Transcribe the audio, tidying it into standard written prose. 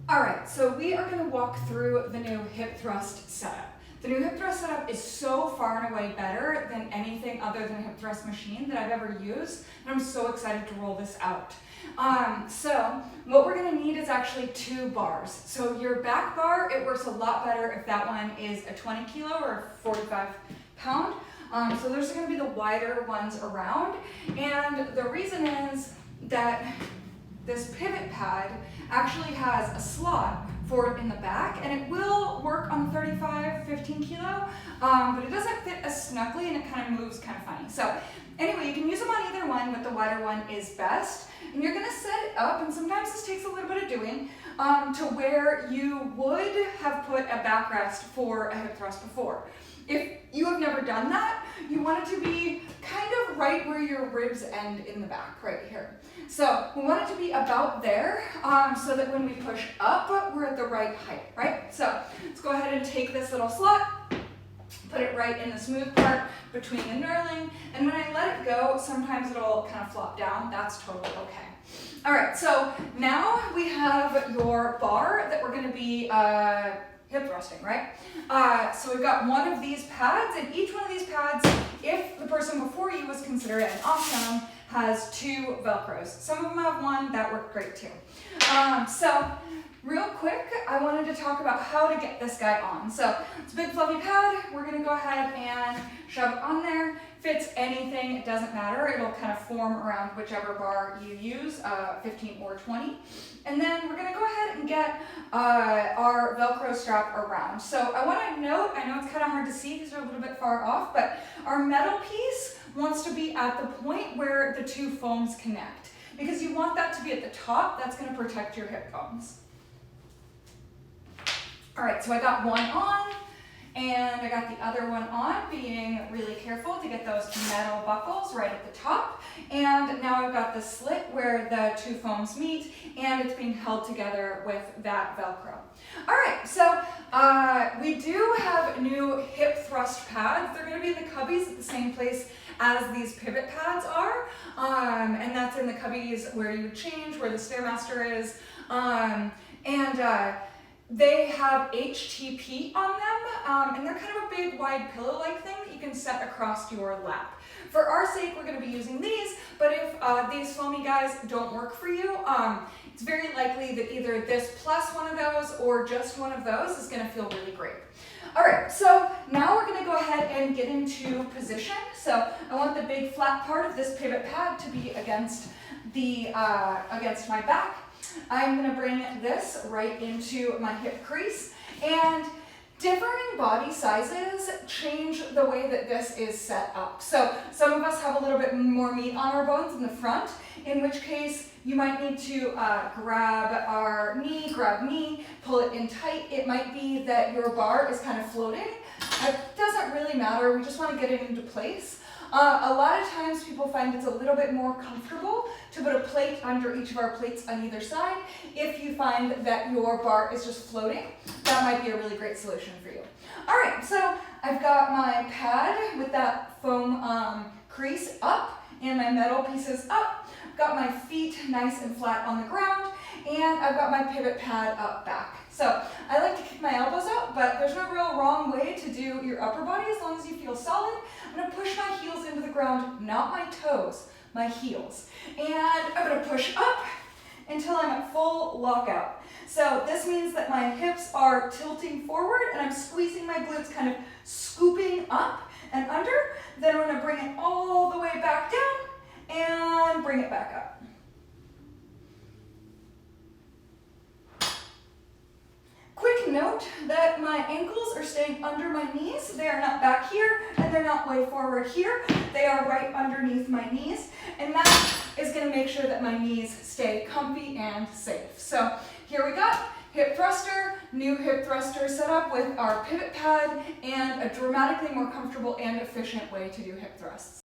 All right, so we are going to walk through the new hip thrust setup. The new hip thrust setup is so far and away better than anything other than a hip thrust machine that I've ever used, and I'm so excited to roll this out. So what we're going to need is actually 2 bars. So your back bar, it works a lot better if that one is a 20 kilo or 45 pound. So those are going to be the wider ones around, and the reason is that this pivot pad actually has a slot for it in the back, and it will work on 15 kilo, but it doesn't fit as snugly and it kind of moves kind of funny. So anyway, you can use them on either one, but the wider one is best. And you're gonna set it up, and sometimes this takes a little bit of doing, to where you would have put a backrest for a hip thrust before. If you have never done that, you want it to be kind of right where your ribs end in the back, right here. So we want it to be about there, so that when we push up, we're at the right height, right? So let's go ahead and take this little slot, put it right in the smooth part between the knurling, and when I let it go, sometimes it'll kind of flop down. That's totally okay. All right, so now we have your bar that we're gonna be hip thrusting, right? So we've got one of these pads, and each one of these pads, if the person before you was considered an off-tone, has 2 Velcros. Some of them have 1, that worked great too. So real quick, I wanted to talk about how to get this guy on. So it's a big fluffy pad. We're gonna go ahead and shove it on there. Fits anything, it doesn't matter. It'll kind of form around whichever bar you use, 15 or 20. And then we're gonna go ahead and get our Velcro strap around. So I wanna note, I know it's kind of hard to see because we're a little bit far off, but our metal piece wants to be at the point where the 2 foams connect, because you want that to be at the top. That's gonna protect your hip bones. All right, so I got one on, and I got the other one on, being really careful to get those metal buckles right at the top. And now I've got the slit where the 2 foams meet, and it's being held together with that Velcro. All right, so we do have new hip thrust pads. They're gonna be in the cubbies at the same place as these pivot pads are, and that's in the cubbies where you change, where the Stairmaster is, they have HTP on them, and they're kind of a big, wide pillow-like thing that you can set across your lap. For our sake, we're going to be using these, but if these foamy guys don't work for you, it's very likely that either this plus one of those or just one of those is going to feel really great. All right, so now we're going to go ahead and get into position. So I want the big flat part of this pivot pad to be against my back. I'm going to bring this right into my hip crease, and differing body sizes change the way that this is set up. So some of us have a little bit more meat on our bones in the front, in which case you might need to grab knee, pull it in tight. It might be that your bar is kind of floating. It doesn't really matter, we just want to get it into place. A lot of times people find it's a little bit more comfortable to put a plate under each of our plates on either side. If you find that your bar is just floating, that might be a really great solution for you. All right, so I've got my pad with that foam crease up and my metal pieces up. I've got my feet nice and flat on the ground, and I've got my pivot pad up back. So I like to kick my elbows out, but there's no real wrong way to do your upper body as long as you feel solid. I'm gonna push my heels into the ground, not my toes, my heels. And I'm gonna push up until I'm at full lockout. So this means that my hips are tilting forward and I'm squeezing my glutes, kind of scooping up and under. Then I'm gonna bring it all the way back down and bring it back up. Quick note that my ankles are staying under my knees. They are not back here, and they're not way forward here. They are right underneath my knees, and that is going to make sure that my knees stay comfy and safe. So here we got hip thruster, new hip thruster set up with our pivot pad, and a dramatically more comfortable and efficient way to do hip thrusts.